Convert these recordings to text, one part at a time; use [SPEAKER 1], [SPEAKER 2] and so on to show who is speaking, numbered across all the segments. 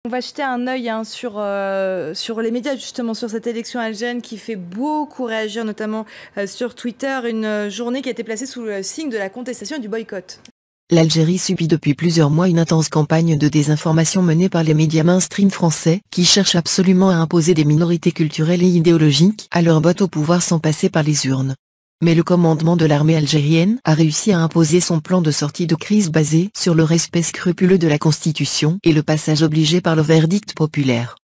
[SPEAKER 1] On va jeter un œil sur les médias, justement, sur cette élection algérienne qui fait beaucoup réagir, notamment sur Twitter, une journée qui a été placée sous le signe de la contestation et du boycott.
[SPEAKER 2] L'Algérie subit depuis plusieurs mois une intense campagne de désinformation menée par les médias mainstream français, qui cherchent absolument à imposer des minorités culturelles et idéologiques à leur botte au pouvoir sans passer par les urnes. Mais le commandement de l'armée algérienne a réussi à imposer son plan de sortie de crise basé sur le respect scrupuleux de la Constitution et le passage obligé par le verdict populaire.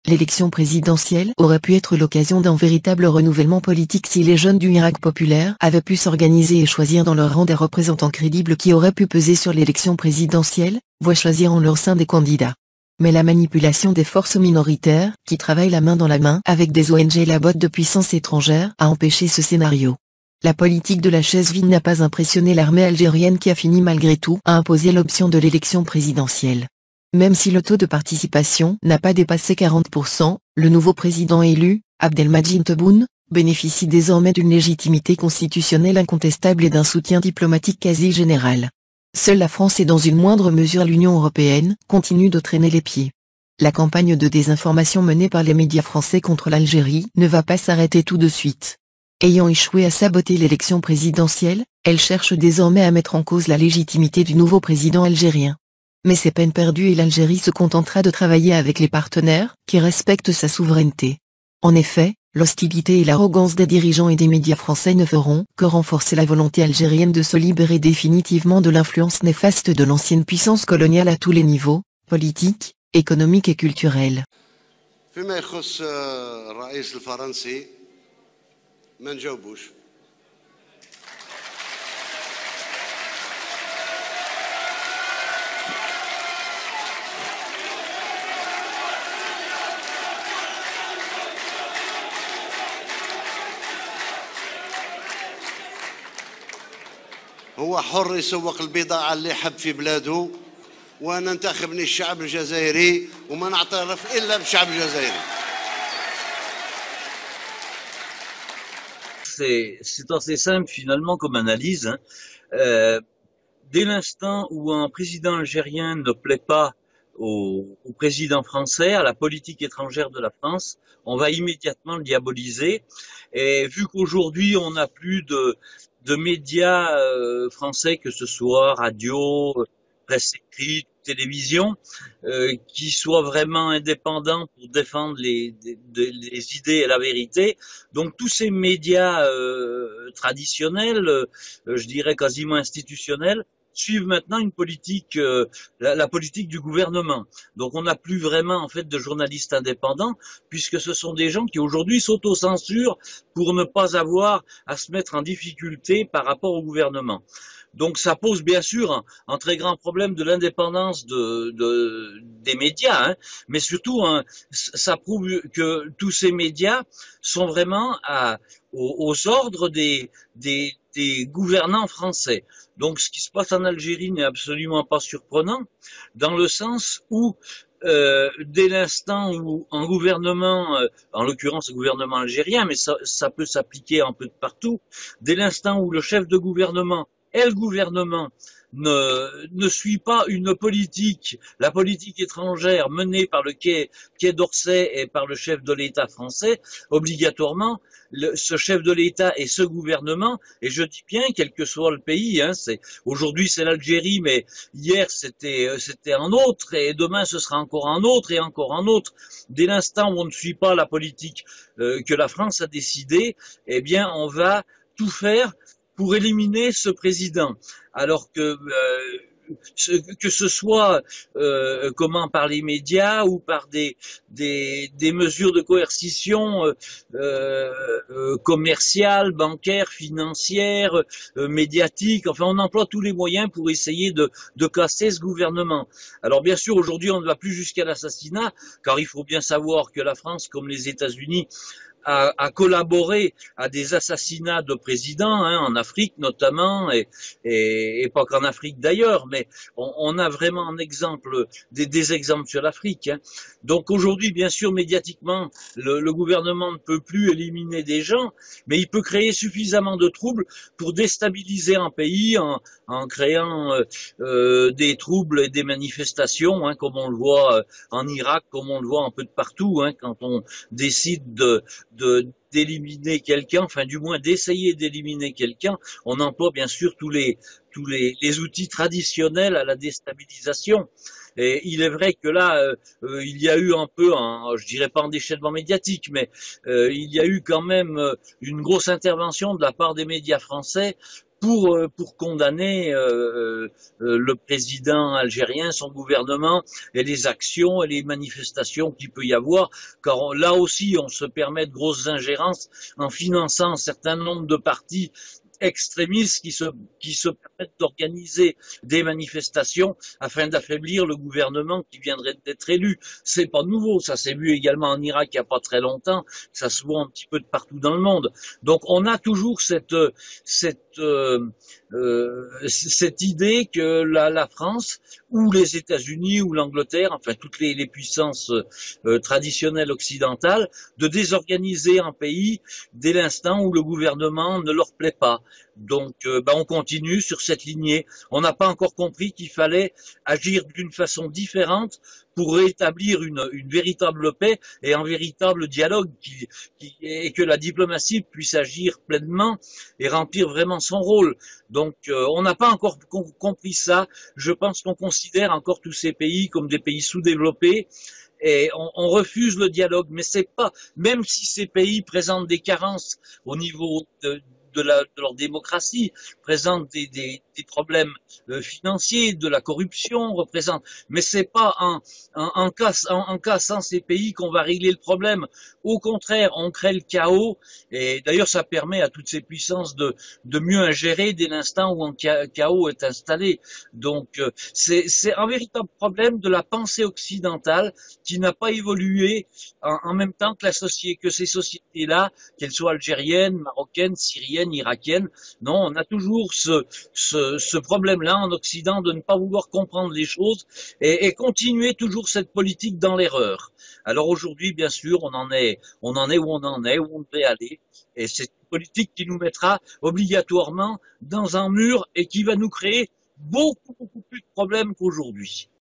[SPEAKER 2] L'élection présidentielle aurait pu être l'occasion d'un véritable renouvellement politique si les jeunes du Irak populaire avaient pu s'organiser et choisir dans leur rang des représentants crédibles qui auraient pu peser sur l'élection présidentielle, voire choisir en leur sein des candidats. Mais la manipulation des forces minoritaires, qui travaillent la main dans la main avec des ONG et la botte de puissance étrangère, a empêché ce scénario. La politique de la chaise vide n'a pas impressionné l'armée algérienne qui a fini malgré tout à imposer l'option de l'élection présidentielle. Même si le taux de participation n'a pas dépassé 40%, le nouveau président élu, Abdelmadjid Tebboune, bénéficie désormais d'une légitimité constitutionnelle incontestable et d'un soutien diplomatique quasi général. Seule la France et dans une moindre mesure l'Union européenne continuent de traîner les pieds. La campagne de désinformation menée par les médias français contre l'Algérie ne va pas s'arrêter tout de suite. Ayant échoué à saboter l'élection présidentielle, elle cherche désormais à mettre en cause la légitimité du nouveau président algérien. Mais c'est peine perdue et l'Algérie se contentera de travailler avec les partenaires qui respectent sa souveraineté. En effet, l'hostilité et l'arrogance des dirigeants et des médias français ne feront que renforcer la volonté algérienne de se libérer définitivement de l'influence néfaste de l'ancienne puissance coloniale à tous les niveaux, politiques, économiques et culturels.
[SPEAKER 3] ما نجاوبوش. هو حر يسوق البضاعة اللي يحب في بلاده، وأنا انتخبني الشعب الجزائري وما نعترف إلا بالشعب الجزائري.
[SPEAKER 4] C'est assez simple finalement comme analyse. Dès l'instant où un président algérien ne plaît pas au président français, à la politique étrangère de la France, on va immédiatement le diaboliser. Et vu qu'aujourd'hui on n'a plus de médias français, que ce soit radio, presse écrite, télévision, qui soient vraiment indépendants pour défendre les idées et la vérité. Donc tous ces médias traditionnels, je dirais quasiment institutionnels, suivent maintenant une politique, la politique du gouvernement. Donc on n'a plus vraiment en fait de journalistes indépendants, puisque ce sont des gens qui aujourd'hui s'autocensurent pour ne pas avoir à se mettre en difficulté par rapport au gouvernement. Donc ça pose bien sûr un très grand problème de l'indépendance des médias, hein, mais surtout ça prouve que tous ces médias sont vraiment aux ordres des gouvernants français. Donc ce qui se passe en Algérie n'est absolument pas surprenant, dans le sens où dès l'instant où un gouvernement, en l'occurrence le gouvernement algérien, mais ça peut s'appliquer un peu de partout, dès l'instant où le chef de gouvernement et le gouvernement ne suit pas une politique, la politique étrangère menée par le Quai d'Orsay et par le chef de l'État français, obligatoirement, ce chef de l'État et ce gouvernement, et je dis bien quel que soit le pays, hein, aujourd'hui c'est l'Algérie, mais hier c'était un autre, et demain ce sera encore un autre et encore un autre. Dès l'instant où on ne suit pas la politique que la France a décidée, eh bien on va tout faire pour éliminer ce président, alors que ce soit par les médias ou par des mesures de coercition commerciale, bancaire, financière, médiatique, enfin on emploie tous les moyens pour essayer de casser ce gouvernement. Alors bien sûr aujourd'hui on ne va plus jusqu'à l'assassinat, car il faut bien savoir que la France, comme les États-Unis, à collaborer à des assassinats de présidents, hein, en Afrique notamment, et pas qu'en Afrique d'ailleurs, mais on a vraiment un exemple, des exemples sur l'Afrique. Hein. Donc aujourd'hui, bien sûr, médiatiquement, le gouvernement ne peut plus éliminer des gens, mais il peut créer suffisamment de troubles pour déstabiliser un pays en créant des troubles et des manifestations, hein, comme on le voit en Irak, comme on le voit un peu de partout, hein, quand on décide d'éliminer quelqu'un, enfin du moins d'essayer d'éliminer quelqu'un, on emploie bien sûr tous les outils traditionnels à la déstabilisation. Et il est vrai que là, il y a eu un peu, je dirais pas un déchaînement médiatique, mais il y a eu quand même une grosse intervention de la part des médias français pour condamner le président algérien, son gouvernement et les actions et les manifestations qu'il peut y avoir, car là aussi on se permet de grosses ingérences en finançant un certain nombre de partis extrémistes qui se permettent d'organiser des manifestations afin d'affaiblir le gouvernement qui viendrait d'être élu. C'est pas nouveau, ça s'est vu également en Irak il y a pas très longtemps, ça se voit un petit peu de partout dans le monde. Donc on a toujours cette idée que la France ou les États-Unis ou l'Angleterre, enfin toutes les puissances traditionnelles occidentales, de désorganiser un pays dès l'instant où le gouvernement ne leur plaît pas. Donc on continue sur cette lignée. On n'a pas encore compris qu'il fallait agir d'une façon différente pour rétablir une véritable paix et un véritable dialogue et que la diplomatie puisse agir pleinement et remplir vraiment son rôle. Donc on n'a pas encore compris ça. Je pense qu'on considère encore tous ces pays comme des pays sous-développés. Et on refuse le dialogue, mais c'est pas, même si ces pays présentent des carences au niveau de leur démocratie, présentent des problèmes financiers, de la corruption, représentent, mais c'est pas en cassant ces pays qu'on va régler le problème. Au contraire, on crée le chaos, et d'ailleurs ça permet à toutes ces puissances de mieux ingérer dès l'instant où un chaos est installé. Donc c'est un véritable problème de la pensée occidentale qui n'a pas évolué en même temps que ces sociétés-là, qu'elles soient algériennes, marocaines, syriennes, irakiennes. Non, on a toujours ce problème-là en Occident de ne pas vouloir comprendre les choses et continuer toujours cette politique dans l'erreur. Alors aujourd'hui, bien sûr, on en est où on en est, où on devrait aller, et c'est une politique qui nous mettra obligatoirement dans un mur et qui va nous créer beaucoup plus de problèmes qu'aujourd'hui.